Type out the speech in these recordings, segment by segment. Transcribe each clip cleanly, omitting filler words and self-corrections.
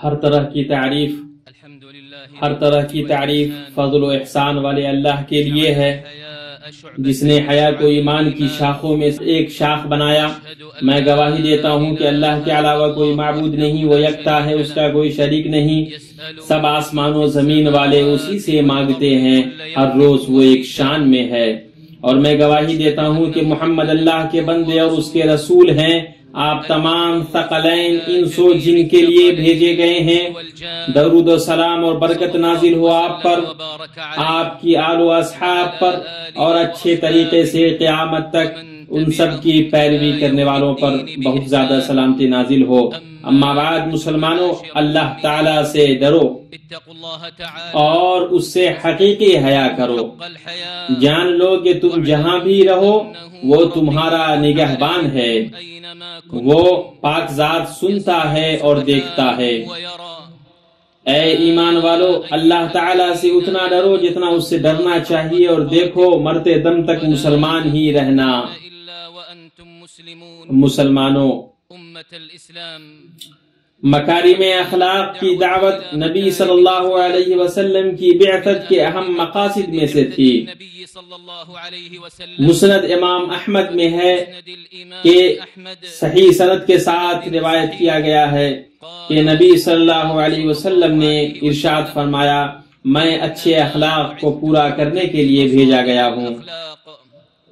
ہر طرح کی تعریف فضل و احسان والے اللہ کے لیے ہے، جس نے حیا کو ایمان کی شاخوں میں ایک شاخ بنایا۔ میں گواہی دیتا ہوں کہ اللہ کے علاوہ کوئی معبود نہیں، وہ یکتا ہے، اس کا کوئی شریک نہیں۔ سب آسمان و زمین والے اسی سے مانگتے ہیں، ہر روز وہ ایک شان میں ہے۔ اور میں گواہی دیتا ہوں کہ محمد اللہ کے بندے اور اس کے رسول ہیں۔ آپ تمام ثقلین انس و جن کے لیے بھیجے گئے ہیں۔ درود و سلام اور برکت نازل ہو آپ پر، آپ کی آل و اصحاب پر، اور اچھے طریقے سے قیامت تک ان سب کی پیروی کرنے والوں پر بہت زیادہ سلامتی نازل ہو۔ اما بعد، مسلمانوں، اللہ تعالی سے ڈرو اور اس سے حقیقی حیا کرو۔ جان لو کہ تم جہاں بھی رہو وہ تمہارا نگہبان ہے، وہ پاک ذات سنتا ہے اور دیکھتا ہے۔ اے ایمان والو، اللہ تعالیٰ سے اتنا ڈرو جتنا اس سے ڈرنا چاہیے، اور دیکھو مرتے دم تک مسلمان ہی رہنا۔ مسلمانوں، مکارم اخلاق کی دعوت نبی صلی اللہ علیہ وسلم کی بعثت کے اہم مقاصد میں سے تھی۔ مسند امام احمد میں ہے کہ صحیح سند کے ساتھ روایت کیا گیا ہے کہ نبی صلی اللہ علیہ وسلم نے ارشاد فرمایا، میں اچھے اخلاق کو پورا کرنے کے لیے بھیجا گیا ہوں۔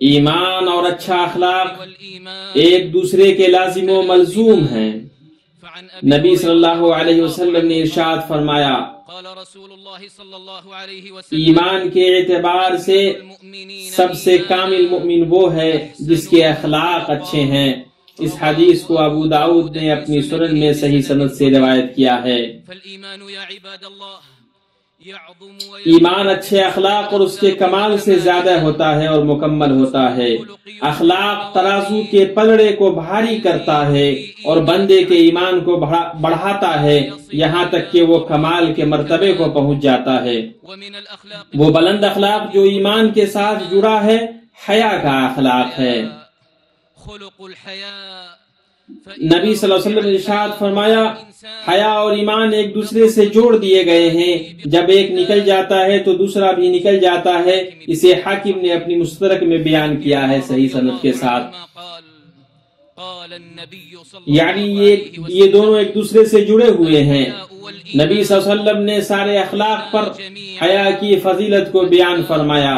ایمان اور اچھا اخلاق ایک دوسرے کے لازم و ملزوم ہیں۔ نبی صلی اللہ علیہ وسلم نے ارشاد فرمایا، ایمان کے اعتبار سے سب سے کامل مومن وہ ہے جس کے اخلاق اچھے ہیں۔ اس حدیث کو ابو داؤد نے اپنی سنن میں صحیح سند سے روایت کیا ہے۔ ایمان اچھے اخلاق اور اس کے کمال سے زیادہ ہوتا ہے اور مکمل ہوتا ہے۔ اخلاق ترازو کے پلڑے کو بھاری کرتا ہے اور بندے کے ایمان کو بڑھاتا ہے، یہاں تک کہ وہ کمال کے مرتبے کو پہنچ جاتا ہے۔ وہ بلند اخلاق جو ایمان کے ساتھ جڑا ہے حیا کا اخلاق ہے۔ نبی صلی اللہ علیہ وسلم نے ارشاد فرمایا، حیا اور ایمان ایک دوسرے سے جوڑ دیے گئے ہیں، جب ایک نکل جاتا ہے تو دوسرا بھی نکل جاتا ہے۔ اسے حاکم نے اپنی مستدرک میں بیان کیا ہے صحیح سند کے ساتھ۔ یعنی یہ دونوں ایک دوسرے سے جڑے ہوئے ہیں۔ نبی صلی اللہ علیہ وسلم نے سارے اخلاق پر حیا کی فضیلت کو بیان فرمایا۔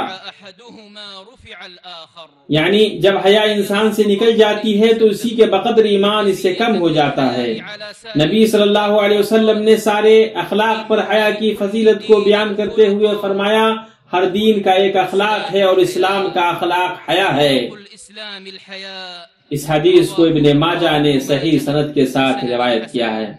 یعنی جب حیا انسان سے نکل جاتی ہے تو اسی کے بقدر ایمان اس سے کم ہو جاتا ہے۔ نبی صلی اللہ علیہ وسلم نے سارے اخلاق پر حیا کی فضیلت کو بیان کرتے ہوئے فرمایا، ہر دین کا ایک اخلاق ہے اور اسلام کا اخلاق حیا ہے۔ اس حدیث کو ابن ماجہ نے صحیح سند کے ساتھ روایت کیا ہے۔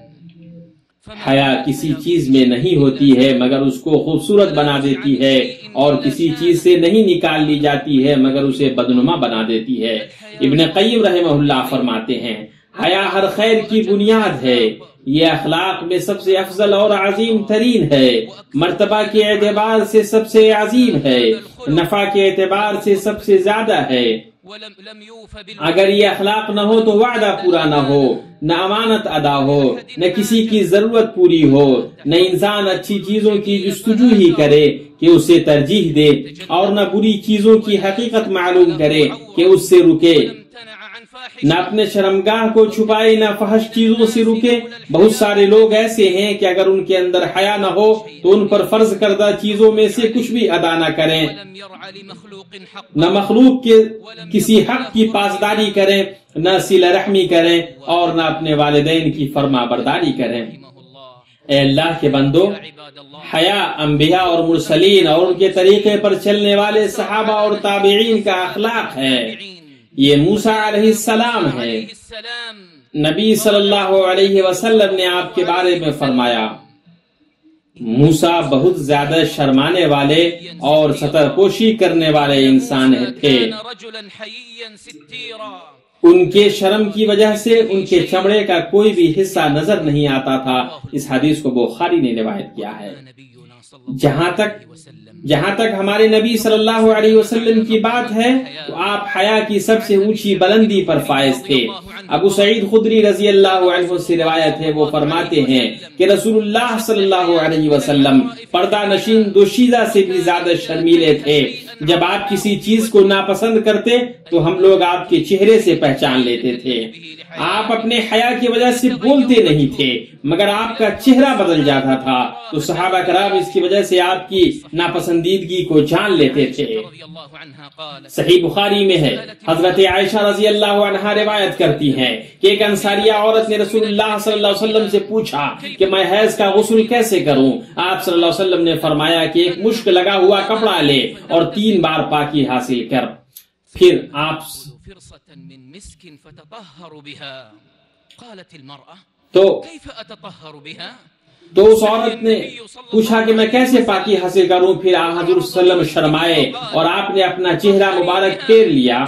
حیا کسی چیز میں نہیں ہوتی ہے مگر اس کو خوبصورت بنا دیتی ہے، اور کسی چیز سے نہیں نکال لی جاتی ہے مگر اسے بدنما بنا دیتی ہے۔ ابن قیم رحمہ اللہ فرماتے ہیں، حیا ہر خیر کی بنیاد ہے، یہ اخلاق میں سب سے افضل اور عظیم ترین ہے، مرتبہ کے اعتبار سے سب سے عظیم ہے، نفع کے اعتبار سے سب سے زیادہ ہے۔ اگر یہ اخلاق نہ ہو تو وعدہ پورا نہ ہو، نہ امانت ادا ہو، نہ کسی کی ضرورت پوری ہو، نہ انسان اچھی چیزوں کی جستجو ہی کرے کہ اسے ترجیح دے، اور نہ بری چیزوں کی حقیقت معلوم کرے کہ اس سے رکے، نہ اپنے شرمگاہ کو چھپائے، نہ فحش چیزوں سے رکے۔ بہت سارے لوگ ایسے ہیں کہ اگر ان کے اندر حیا نہ ہو تو ان پر فرض کردہ چیزوں میں سے کچھ بھی ادا نہ کریں، نہ مخلوق کے کسی حق کی پاسداری کریں، نہ صلہ رحمی کریں، اور نہ اپنے والدین کی فرما برداری کریں۔ اے اللہ کے بندو، حیا انبیاء اور مرسلین اور ان کے طریقے پر چلنے والے صحابہ اور تابعین کا اخلاق ہے۔ یہ موسیٰ علیہ السلام ہے۔ نبی صلی اللہ علیہ وسلم نے آپ کے بارے میں فرمایا، موسیٰ بہت زیادہ شرمانے والے اور ستر پوشی کرنے والے انسان تھے۔ ان کے شرم کی وجہ سے ان کے چمڑے کا کوئی بھی حصہ نظر نہیں آتا تھا۔ اس حدیث کو بخاری نے روایت کیا ہے۔ جہاں تک جہاں تک ہمارے نبی صلی اللہ علیہ وسلم کی بات ہے تو آپ حیا کی سب سے اونچی بلندی پر فائز تھے۔ ابو سعید خدری رضی اللہ عنہ سے روایت ہے، وہ فرماتے ہیں کہ رسول اللہ صلی اللہ علیہ وسلم پردہ نشین دوشیزہ سے بھی زیادہ شرمیلے تھے۔ جب آپ کسی چیز کو ناپسند کرتے تو ہم لوگ آپ کے چہرے سے پہچان لیتے تھے۔ آپ اپنے حیا کی وجہ سے بولتے نہیں تھے مگر آپ کا چہرہ بدل جاتا تھا تو صحابہ کرام اس کی وجہ سے آپ کی ناپسندیدگی کو جان لیتے تھے۔ صحیح بخاری میں ہے، حضرت عائشہ رضی اللہ عنہا روایت کرتی ہیں کہ ایک انصاریہ عورت نے رسول اللہ صلی اللہ علیہ وسلم سے پوچھا کہ میں حیض کا غسل کیسے کروں؟ آپ صلی اللہ علیہ وسلم نے فرمایا کہ ایک مشک لگا ہوا کپڑا لے اور 3 بار پاکی حاصل کر۔ پھر آپ تو اس عورت نے پوچھا کہ میں کیسے پاکی حاصل کروں؟ پھر آپ حضور صلی اللہ علیہ وسلم شرمائے اور آپ نے اپنا چہرہ مبارک پھیر لیا۔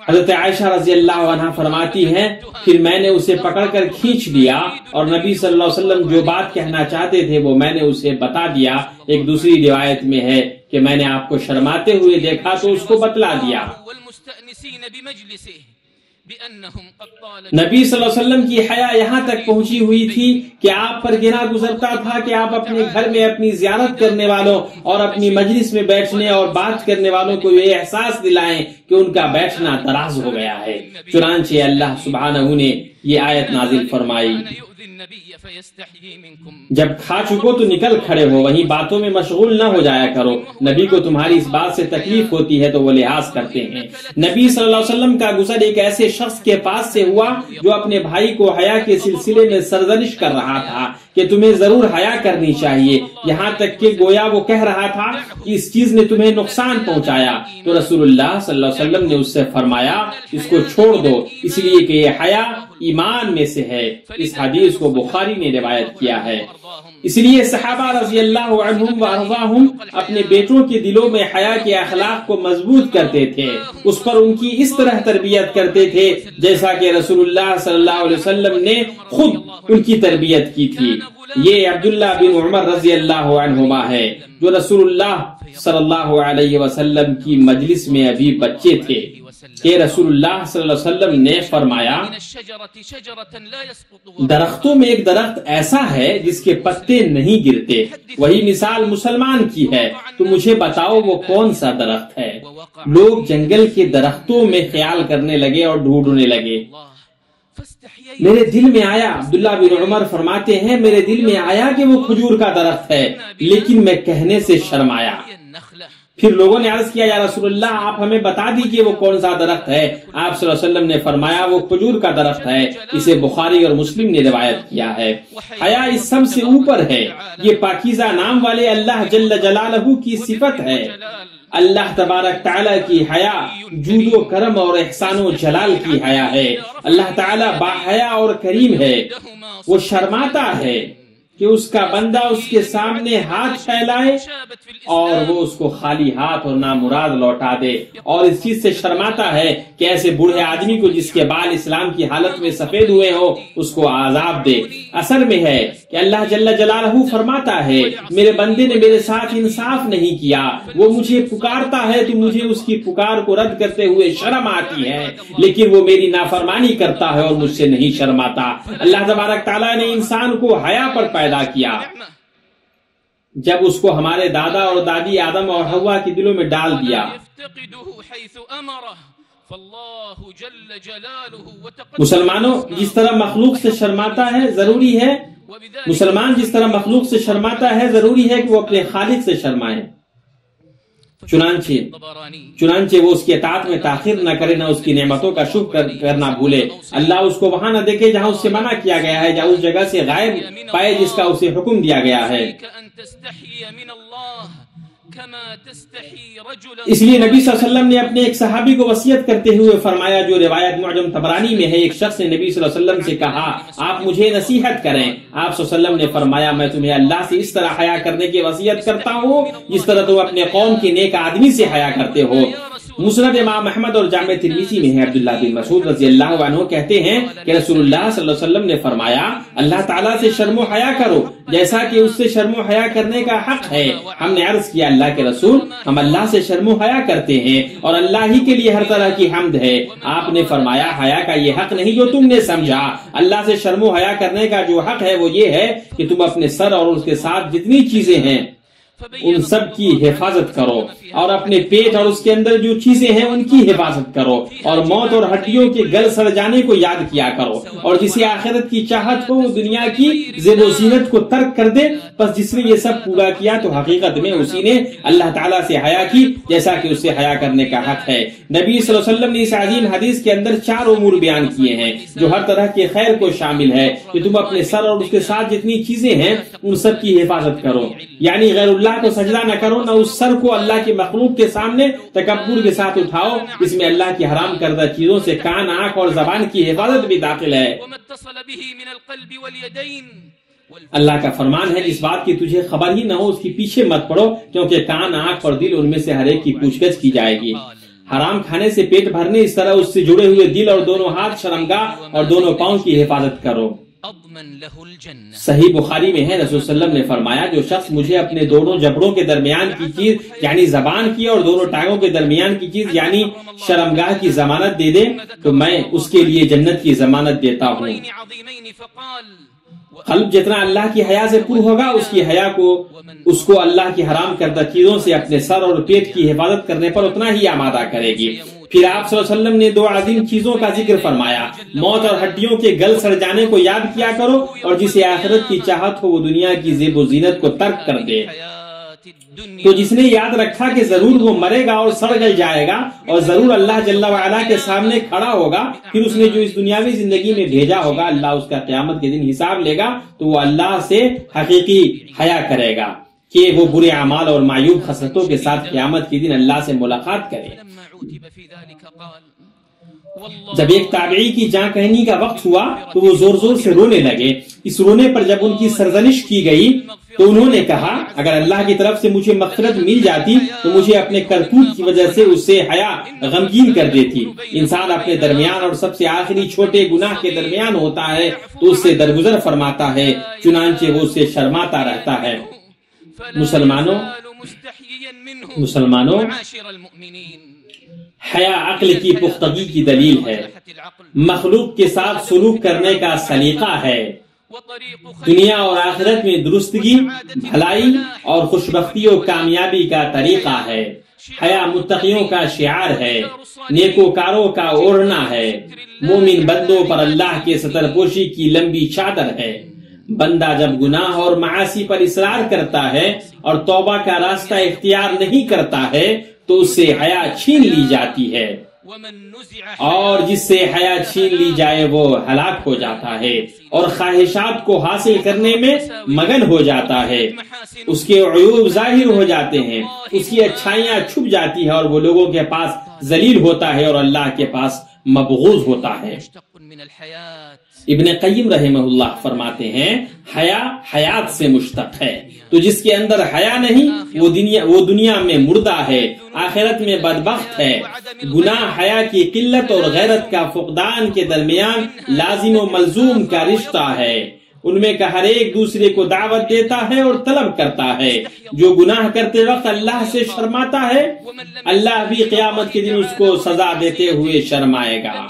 حضرت عائشہ رضی اللہ عنہ فرماتی ہیں پھر میں نے اسے پکڑ کر کھینچ لیا اور نبی صلی اللہ علیہ وسلم جو بات کہنا چاہتے تھے وہ میں نے اسے بتا دیا۔ ایک دوسری روایت میں ہے کہ میں نے آپ کو شرماتے ہوئے دیکھا تو اس کو بتلا دیا۔ نبی صلی اللہ علیہ وسلم کی حیا یہاں تک پہنچی ہوئی تھی کہ آپ پر گنا گزرتا تھا کہ آپ اپنے گھر میں اپنی زیارت کرنے والوں اور اپنی مجلس میں بیٹھنے اور بات کرنے والوں کو یہ احساس دلائیں کہ ان کا بیٹھنا دراز ہو گیا ہے۔ چنانچہ اللہ سبحانہ نے یہ آیت نازل فرمائی، جب کھا چکو تو نکل کھڑے ہو، وہیں باتوں میں مشغول نہ ہو جایا کرو۔ نبی کو تمہاری اس بات سے تکلیف ہوتی ہے تو وہ لحاظ کرتے ہیں۔ نبی صلی اللہ علیہ وسلم کا گزر ایک ایسے شخص کے پاس سے ہوا جو اپنے بھائی کو حیا کے سلسلے میں سرزنش کر رہا تھا کہ تمہیں ضرور حیا کرنی چاہیے، یہاں تک کہ گویا وہ کہہ رہا تھا کہ اس چیز نے تمہیں نقصان پہنچایا تو رسول اللہ صلی اللہ علیہ وسلم نے اس سے فرمایا اس کو چھوڑ دو، اس لیے کہ یہ حیا ایمان میں سے ہے۔ اس حدیث کو بخاری نے روایت کیا ہے۔ اس لیے صحابہ رضی اللہ عنہم وارضاہم اپنے بیٹوں کے دلوں میں حیا کے اخلاق کو مضبوط کرتے تھے، اس پر ان کی اس طرح تربیت کرتے تھے جیسا کہ رسول اللہ صلی اللہ علیہ وسلم نے خود ان کی تربیت کی تھی۔ یہ عبداللہ بن عمر رضی اللہ عنہما ہے جو رسول اللہ صلی اللہ علیہ وسلم کی مجلس میں ابھی بچے تھے کہ رسول اللہ صلی اللہ علیہ وسلم نے فرمایا درختوں میں ایک درخت ایسا ہے جس کے پتے نہیں گرتے، وہی مثال مسلمان کی ہے، تو مجھے بتاؤ وہ کون سا درخت ہے؟ لوگ جنگل کے درختوں میں خیال کرنے لگے اور ڈھونڈنے لگے۔ میرے دل میں آیا، عبداللہ بن عمر فرماتے ہیں میرے دل میں آیا کہ وہ کھجور کا درخت ہے، لیکن میں کہنے سے شرمایا۔ پھر لوگوں نے عرض کیا یا رسول اللہ آپ ہمیں بتا دیجئے وہ کون سا درخت ہے؟ آپ صلی اللہ علیہ وسلم نے فرمایا وہ کھجور کا درخت ہے۔ اسے بخاری اور مسلم نے روایت کیا ہے۔ حیا اس سب سے اوپر ہے، یہ پاکیزہ نام والے اللہ جل جلالہ کی صفت ہے۔ اللہ تبارک تعالیٰ کی حیا جود و کرم اور احسان و جلال کی حیا ہے۔ اللہ تعالیٰ باحیا اور کریم ہے، وہ شرماتا ہے کہ اس کا بندہ اس کے سامنے ہاتھ پھیلائے اور وہ اس کو خالی ہاتھ اور نامراد لوٹا دے، اور اس چیز سے شرماتا ہے کہ ایسے بوڑھے آدمی کو جس کے بال اسلام کی حالت میں سفید ہوئے ہو اس کو عذاب دے۔ اثر میں ہے کہ اللہ جل جلالہ فرماتا ہے میرے بندے نے میرے ساتھ انصاف نہیں کیا، وہ مجھے پکارتا ہے تو مجھے اس کی پکار کو رد کرتے ہوئے شرم آتی ہے، لیکن وہ میری نافرمانی کرتا ہے اور مجھ سے نہیں شرماتا۔ اللہ تبارک تعالیٰ نے انسان کو حیا پر پیدا کیا، جب اس کو ہمارے دادا اور دادی آدم اور حوا کے دلوں میں ڈال دیا۔ مسلمانوں جس طرح مخلوق سے شرماتا ہے ضروری ہے، مسلمان جس طرح مخلوق سے شرماتا ہے ضروری ہے کہ وہ اپنے خالق سے شرمائے۔ چنانچہ وہ اس کی اطاعت میں تاخیر نہ کرے، نہ اس کی نعمتوں کا شکر کرنا بھولے۔ اللہ اس کو وہاں نہ دیکھے جہاں اس سے منع کیا گیا ہے، جہاں اس جگہ سے غائب پائے جس کا اسے حکم دیا گیا ہے۔ اس لیے نبی صلی اللہ علیہ وسلم نے اپنے ایک صحابی کو وصیت کرتے ہوئے فرمایا، جو روایت معجم طبرانی میں ہے، ایک شخص نے نبی صلی اللہ علیہ وسلم سے کہا آپ مجھے نصیحت کریں۔ آپ صلی اللہ علیہ وسلم نے فرمایا میں تمہیں اللہ سے اس طرح حیا کرنے کی وصیت کرتا ہوں جس طرح تم اپنے قوم کے نیک آدمی سے حیا کرتے ہو۔ مسند امام احمد اور جامع ترمذی میں ہے، عبداللہ بن مسعود رضی اللہ عنہ کہتے ہیں کہ رسول اللہ صلی اللہ علیہ وسلم نے فرمایا اللہ تعالیٰ سے شرم و حیا کرو جیسا کہ اس سے شرم و حیا کرنے کا حق ہے۔ ہم نے عرض کیا اللہ کے رسول ہم اللہ سے شرم و حیا کرتے ہیں اور اللہ ہی کے لیے ہر طرح کی حمد ہے۔ آپ نے فرمایا حیا کا یہ حق نہیں جو تم نے سمجھا، اللہ سے شرم و حیا کرنے کا جو حق ہے وہ یہ ہے کہ تم اپنے سر اور اس کے ساتھ جتنی چیزیں ہیں ان سب کی حفاظت کرو، اور اپنے پیٹ اور اس کے اندر جو چیزیں ہیں ان کی حفاظت کرو، اور موت اور ہڈیوں کے گل سڑ جانے کو یاد کیا کرو، اور جسے آخرت کی چاہت ہو وہ دنیا کی زیب و زینت کو ترک کر دے۔ بس جس نے یہ سب پورا کیا تو حقیقت میں اسی نے اللہ تعالیٰ سے حیا کی جیسا کہ اس سے حیا کرنے کا حق ہے۔ نبی صلی اللہ علیہ وسلم نے اس عظیم حدیث کے اندر 4 امور بیان کیے ہیں جو ہر طرح کے خیر کو شامل ہے کہ تم اپنے سر اور اس کے ساتھ جتنی چیزیں ہیں ان سب کی حفاظت کرو، یعنی غیر اللہ کو سجدہ نہ کرو، نہ اس سر کو اللہ کے مخلوق کے سامنے تکبر کے ساتھ اٹھاؤ، اس میں اللہ کی حرام کردہ چیزوں سے کان، آنکھ اور زبان کی حفاظت بھی داخل ہے۔ اللہ کا فرمان ہے اس بات کی تجھے خبر ہی نہ ہو اس کی پیچھے مت پڑو، کیونکہ کان، آنکھ اور دل ان میں سے ہر ایک کی پوچھ گچھ کی جائے گی۔ حرام کھانے سے پیٹ بھرنے، اس طرح اس سے جڑے ہوئے دل اور دونوں ہاتھ، شرمگاہ اور دونوں پاؤں کی حفاظت کرو۔ صحیح بخاری میں ہے رسول صلی اللہ علیہ وسلم نے فرمایا جو شخص مجھے اپنے دونوں جبڑوں کے درمیان کی چیز یعنی زبان کی اور دونوں ٹانگوں کے درمیان کی چیز یعنی شرمگاہ کی ضمانت دے دے تو میں اس کے لیے جنت کی ضمانت دیتا ہوں۔ قلب جتنا اللہ کی حیا سے پر ہوگا اس کو اللہ کی حرام کردہ چیزوں سے اپنے سر اور پیٹ کی حفاظت کرنے پر اتنا ہی آمادہ کرے گی۔ پھر آپ صلی اللہ علیہ وسلم نے 2 عظیم چیزوں کا ذکر فرمایا، موت اور ہڈیوں کے گل سڑ جانے کو یاد کیا کرو، اور جسے آخرت کی چاہت ہو وہ دنیا کی زیب و زینت کو ترک کر دے۔ تو جس نے یاد رکھا کہ ضرور وہ مرے گا اور سڑ گل جائے گا اور ضرور اللہ جل وعلا کے سامنے کھڑا ہوگا، پھر اس نے جو اس دنیاوی زندگی میں بھیجا ہوگا اللہ اس کا قیامت کے دن حساب لے گا، تو وہ اللہ سے حقیقی حیا کرے گا کہ وہ برے اعمال اور معیوب خصلتوں کے ساتھ قیامت کے دن اللہ سے ملاقات کرے۔ جب ایک تابعی کی جاں کہنی کا وقت ہوا تو وہ زور زور سے رونے لگے۔ اس رونے پر جب ان کی سرزنش کی گئی تو انہوں نے کہا اگر اللہ کی طرف سے مجھے مغفرت مل جاتی تو مجھے اپنے کرتوت کی وجہ سے اس سے حیا غمگین کر دیتی۔ انسان اپنے درمیان اور سب سے آخری چھوٹے گناہ کے درمیان ہوتا ہے تو اس سے درگزر فرماتا ہے، چنانچہ وہ اس سے شرماتا رہتا ہے۔ مسلمانوں حیا عقل کی پختگی کی دلیل ہے، مخلوق کے ساتھ سلوک کرنے کا سلیقہ ہے، دنیا اور آخرت میں درستگی، بھلائی اور خوشبختی و کامیابی کا طریقہ ہے۔ حیا متقیوں کا شعار ہے، نیکوکاروں کا اوڑھنا ہے، مومن بندوں پر اللہ کے ستر پوشی کی لمبی چادر ہے۔ بندہ جب گناہ اور معاصی پر اصرار کرتا ہے اور توبہ کا راستہ اختیار نہیں کرتا ہے تو اس سے حیا چھین لی جاتی ہے، اور جس سے حیا چھین لی جائے وہ ہلاک ہو جاتا ہے اور خواہشات کو حاصل کرنے میں مگن ہو جاتا ہے۔ اس کے عیوب ظاہر ہو جاتے ہیں، اس کی اچھائیاں چھپ جاتی ہیں اور وہ لوگوں کے پاس ذلیل ہوتا ہے اور اللہ کے پاس مبغوض ہوتا ہے۔ ابن قیم رحمہ اللہ فرماتے ہیں حیا حیات سے مشتق ہے، تو جس کے اندر حیا نہیں وہ دنیا میں مردہ ہے، آخرت میں بدبخت ہے۔ گناہ حیا کی قلت اور غیرت کا فقدان کے درمیان لازم و ملزوم کا رشتہ ہے، ان میں کا ہر ایک دوسرے کو دعوت دیتا ہے اور طلب کرتا ہے۔ جو گناہ کرتے وقت اللہ سے شرماتا ہے اللہ بھی قیامت کے دن اس کو سزا دیتے ہوئے شرمائے گا،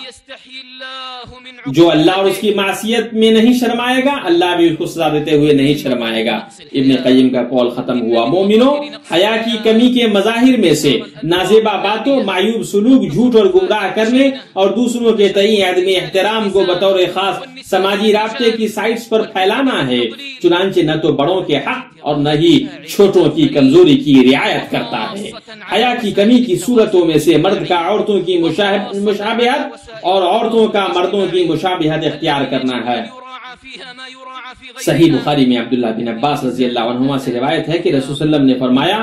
جو اللہ اور اس کی معصیت میں نہیں شرمائے گا اللہ بھی اس کو سزا دیتے ہوئے نہیں شرمائے گا۔ ابن قیم کا قول ختم ہوا۔ مومنوں، حیا کی کمی کے مظاہر میں سے نازیبا باتوں، معیوب سلوک، جھوٹ اور گمراہ کرنے اور دوسروں کے تئیں عدم احترام کو بطور خاص سماجی رابطے کی سائٹس پر پھیلانا ہے، چنانچہ نہ تو بڑوں کے حق اور نہ ہی چھوٹوں کی کمزوری کی رعایت کرتا ہے۔ حیا کی کمی کی صورتوں میں سے مرد کا عورتوں کی مشابہت اور عورتوں کا مردوں کی مشابہت اختیار کرنا ہے۔ صحیح بخاری میں عبداللہ بن عباس رضی اللہ عنہما سے روایت ہے کہ رسول صلی اللہ علیہ وسلم نے فرمایا،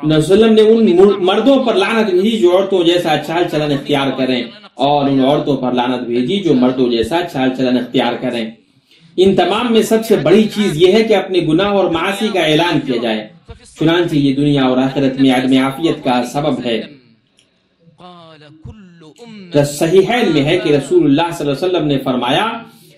رسول اللہ نے ان مردوں پر لعنت بھیجی جو عورتوں جیسا چال چلن اختیار کریں، اور ان عورتوں پر لعنت بھیجی جو مردوں جیسا چال چلن اختیار کریں۔ ان تمام میں سب سے بڑی چیز یہ ہے کہ اپنے گناہ اور معاصی کا اعلان کیا جائے، چنانچہ یہ دنیا اور آخرت میں عدم عافیت کا سبب ہے۔ صحیحین میں ہے کہ رسول اللہ صلی اللہ علیہ وسلم نے فرمایا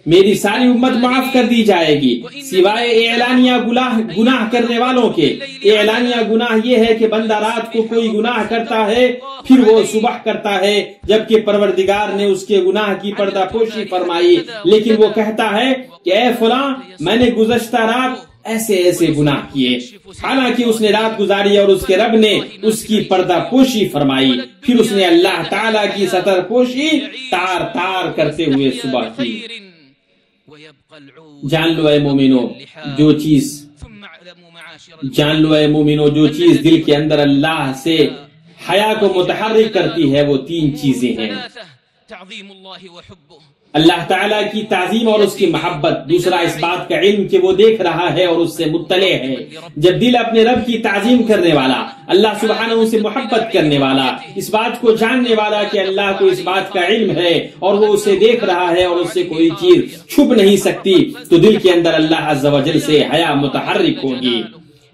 میری ساری امت معاف کر دی جائے گی سوائے اعلانیہ گناہ کرنے والوں کے۔ اعلانیہ گناہ یہ ہے کہ بندہ رات کو کوئی گناہ کرتا ہے پھر وہ صبح کرتا ہے، جبکہ پروردگار نے اس کے گناہ کی پردہ پوشی فرمائی، لیکن وہ کہتا ہے کہ اے فلاں میں نے گزشتہ رات ایسے ایسے گناہ کیے، حالانکہ اس نے رات گزاری اور اس کے رب نے اس کی پردہ پوشی فرمائی، پھر اس نے اللہ تعالیٰ کی ستر پوشی تار تار کرتے ہوئے صبح کی۔ جان لو اے مومنو جو چیز دل کے اندر اللہ سے حیا کو متحرک کرتی ہے وہ تین چیزیں ہیں: اللہ تعالیٰ کی تعظیم اور اس کی محبت، دوسرا اس بات کا علم کہ وہ دیکھ رہا ہے اور اس سے مطلع ہے۔ جب دل اپنے رب کی تعظیم کرنے والا، اللہ سبحانہ سے محبت کرنے والا، اس بات کو جاننے والا کہ اللہ کو اس بات کا علم ہے اور وہ اسے دیکھ رہا ہے اور اس سے کوئی چیز چھپ نہیں سکتی، تو دل کے اندر اللہ عز و جل سے حیا متحرک ہوگی۔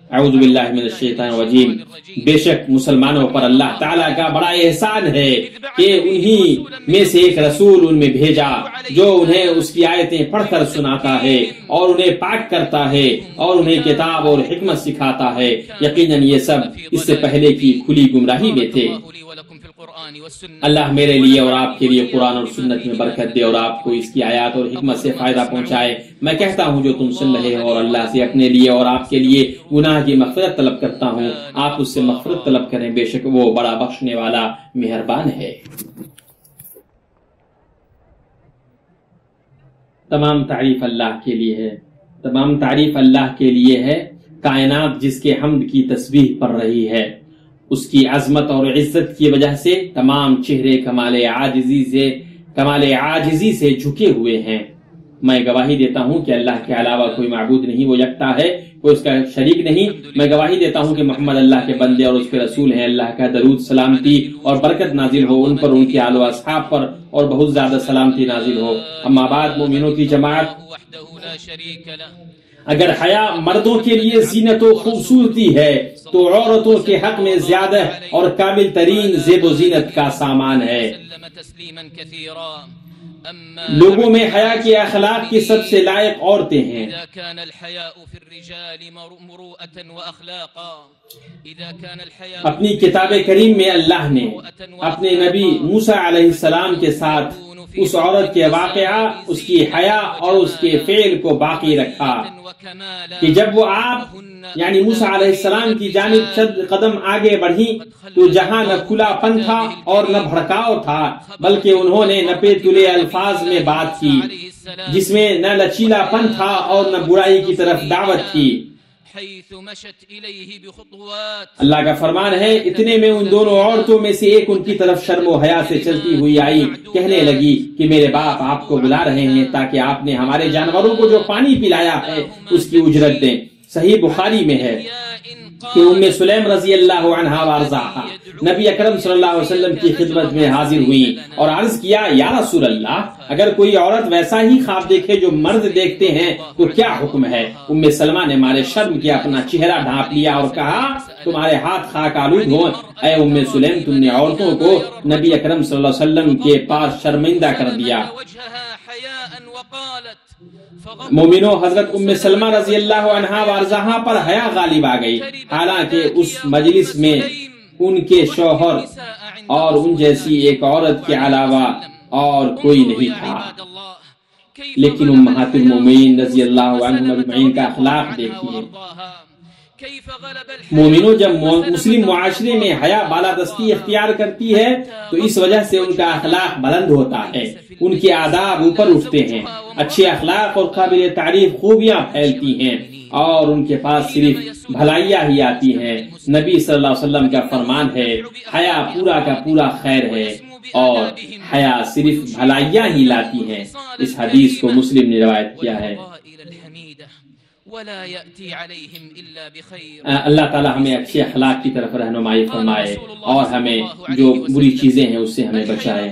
اعوذ باللہ من الشیطان الرجیم۔ بے شک مسلمانوں پر اللہ تعالیٰ کا بڑا احسان ہے کہ انہی میں سے ایک رسول ان میں بھیجا جو انہیں اس کی آیتیں پڑھ کر سناتا ہے اور انہیں پاک کرتا ہے اور انہیں کتاب اور حکمت سکھاتا ہے۔ یقیناً یہ سب اس سے پہلے کی کھلی گمراہی میں تھے۔ اللہ میرے لیے اور آپ کے لیے قرآن اور سنت میں برکت دے اور آپ کو اس کی آیات اور حکمت سے فائدہ پہنچائے۔ میں کہتا ہوں جو تم سن رہے ہو اور اللہ سے اپنے لیے اور آپ کے لیے گناہ کی مغفرت طلب کرتا ہوں، آپ اس سے مغفرت طلب کریں، بے شک وہ بڑا بخشنے والا مہربان ہے۔ تمام تعریف اللہ کے لیے ہے، تمام تعریف اللہ کے لیے ہے، کائنات جس کے حمد کی تسبیح پڑھ رہی ہے، اس کی عظمت اور عزت کی وجہ سے تمام چہرے کمال عاجزی سے جھکے ہوئے ہیں۔ میں گواہی دیتا ہوں کہ اللہ کے علاوہ کوئی معبود نہیں، وہ یکتا ہے، کوئی اس کا شریک نہیں۔ میں گواہی دیتا ہوں کہ محمد اللہ کے بندے اور اس کے رسول ہیں۔ اللہ کا درود سلامتی اور برکت نازل ہو ان پر، ان کے آل و اصحاب پر، اور بہت زیادہ سلامتی نازل ہو۔ اما بعد، مومنوں کی جماعت، اگر حیا مردوں کے لیے زینت و خوبصورتی ہے تو عورتوں کے حق میں زیادہ اور کامل ترین زیب و زینت کا سامان ہے۔ لوگوں میں حیا کے اخلاق کی سب سے لائق عورتیں ہیں۔ اپنی کتاب کریم میں اللہ نے اپنے نبی موسیٰ علیہ السلام کے ساتھ اس عورت کے واقعہ، اس کی حیا اور اس کے فعل کو باقی رکھا کہ جب وہ آپ یعنی موسیٰ علیہ السلام کی جانب چند قدم آگے بڑھی تو جہاں نہ کھلا پن تھا اور نہ بھڑکاؤ تھا، بلکہ انہوں نے نپے تلے الفاظ میں بات کی جس میں نہ لچیلا پن تھا اور نہ برائی کی طرف دعوت تھی۔ اللہ کا فرمان ہے، اتنے میں ان دونوں عورتوں میں سے ایک ان کی طرف شرم و حیا سے چلتی ہوئی آئی، کہنے لگی کہ میرے باپ آپ کو بلا رہے ہیں تاکہ آپ نے ہمارے جانوروں کو جو پانی پلایا ہے اس کی اجرت دیں۔ صحیح بخاری میں ہے کہ ام سلیم رضی اللہ عنہا وارضاہا نبی اکرم صلی اللہ علیہ وسلم کی خدمت میں حاضر ہوئی اور عرض کیا، یا رسول اللہ، اگر کوئی عورت ویسا ہی خواب دیکھے جو مرد دیکھتے ہیں تو کیا حکم ہے؟ ام سلمہ نے مارے شرم کے اپنا چہرہ ڈھانپ لیا اور کہا، تمہارے ہاتھ خاک آلود ہوں، اے ام سلیم، تم نے عورتوں کو نبی اکرم صلی اللہ علیہ وسلم کے پاس شرمندہ کر دیا۔ مومنو، حضرت ام سلمہ رضی اللہ عنہا وارضاہا پر حیا غالب آ گئی، حالانکہ اس مجلس میں ان کے شوہر اور ان جیسی ایک عورت کے علاوہ اور کوئی نہیں تھا، لیکن امہات المومنین رضی اللہ عنہم اجمعین کا اخلاق دیکھیے۔ مومنوں، جب مسلم معاشرے میں حیا بالادستی اختیار کرتی ہے تو اس وجہ سے ان کا اخلاق بلند ہوتا ہے، ان کے آداب اوپر اٹھتے ہیں، اچھے اخلاق اور قابل تعریف خوبیاں پھیلتی ہیں اور ان کے پاس صرف بھلائیاں ہی آتی ہیں۔ نبی صلی اللہ علیہ وسلم کا فرمان ہے، حیا پورا کا پورا خیر ہے اور حیا صرف بھلائیاں ہی لاتی ہیں۔ اس حدیث کو مسلم نے روایت کیا ہے۔ اللہ تعالی ہمیں اچھے اخلاق کی طرف رہنمائی فرمائے اور ہمیں جو بری چیزیں ہیں اس سے ہمیں بچائے۔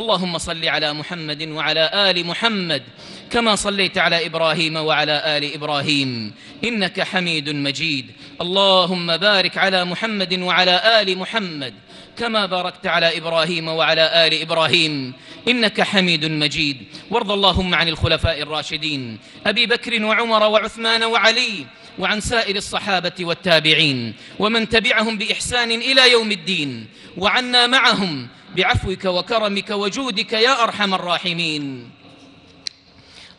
اللهم صل على محمد وعلى آل محمد كما صليت على إبراهيم وعلى آل إبراهيم إنك حميد مجيد. اللهم بارك على محمد وعلى آل محمد كما باركت على إبراهيم وعلى آل إبراهيم إنك حميد مجيد. وارض اللهم عن الخلفاء الراشدين أبي بكر وعمر وعثمان وعلي وعن سائر الصحابة والتابعين ومن تبعهم بإحسان إلى يوم الدين، وعنا معهم بعفوك وكرمك وجودك يا أرحم الراحمين.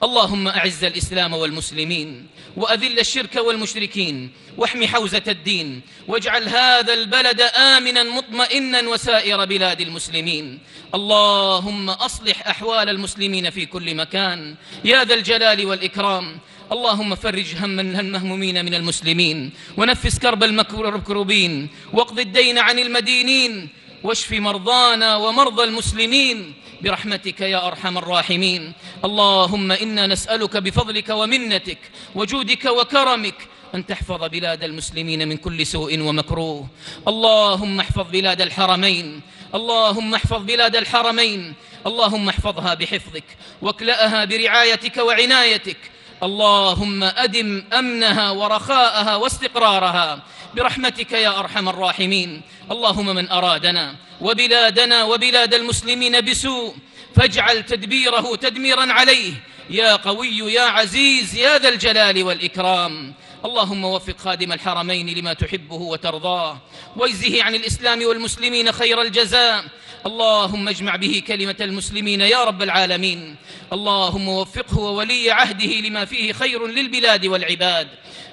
اللهم أعز الإسلام والمسلمين وأذل الشرك والمشركين واحم حوزة الدين، واجعل هذا البلد آمنا مطمئنا وسائر بلاد المسلمين. اللهم أصلح أحوال المسلمين في كل مكان يا ذا الجلال والإكرام. اللهم فرج هم المهمومين من المسلمين، ونفس كرب المكروبين، واقض الدين عن المدينين، واشف مرضانا ومرضى المسلمين برحمتك يا أرحم الراحمين. اللهم إنا نسألك بفضلك ومنتك وجودك وكرمك أن تحفظ بلاد المسلمين من كل سوء ومكروه. اللهم احفظ بلاد الحرمين، اللهم احفظ بلاد الحرمين، اللهم احفظها بحفظك واكلأها برعايتك وعنايتك. اللهم أدم أمنها ورخاءها واستقرارها برحمتك يا أرحم الراحمين. اللهم من أرادنا وبلادنا وبلاد المسلمين بسوء فاجعل تدبيره تدميرا عليه يا قوي يا عزيز يا ذا الجلال والإكرام. اللهم وفق خادم الحرمين لما تحبه وترضاه، واجزه عن الإسلام والمسلمين خير الجزاء. اللهم اجمع به كلمة المسلمين يا رب العالمين. اللهم وفقه وولي عهده لما فيه خير للبلاد والعباد.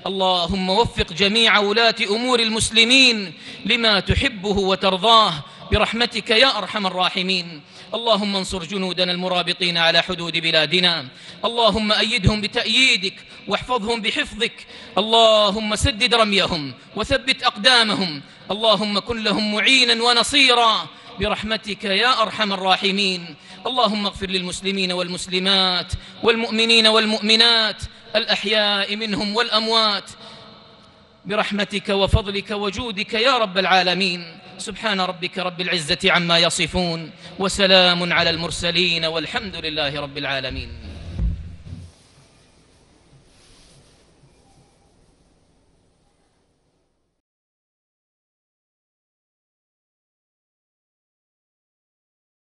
اللهم وفق جميع ولاة أمور المسلمين لما تحبه وترضاه برحمتك يا أرحم الراحمين. اللهم انصر جنودنا المرابطين على حدود بلادنا، اللهم أيدهم بتأييدك واحفظهم بحفظك. اللهم سدد رميهم وثبت أقدامهم، اللهم كن لهم معينا ونصيرا برحمتك يا أرحم الراحمين. اللهم اغفر للمسلمين والمسلمات والمؤمنين والمؤمنات الأحياء منهم والأموات برحمتك وفضلك وجودك يا رب العالمين. سبحان ربك رب العزة عما يصفون، وسلام على المرسلين، والحمد لله رب العالمين.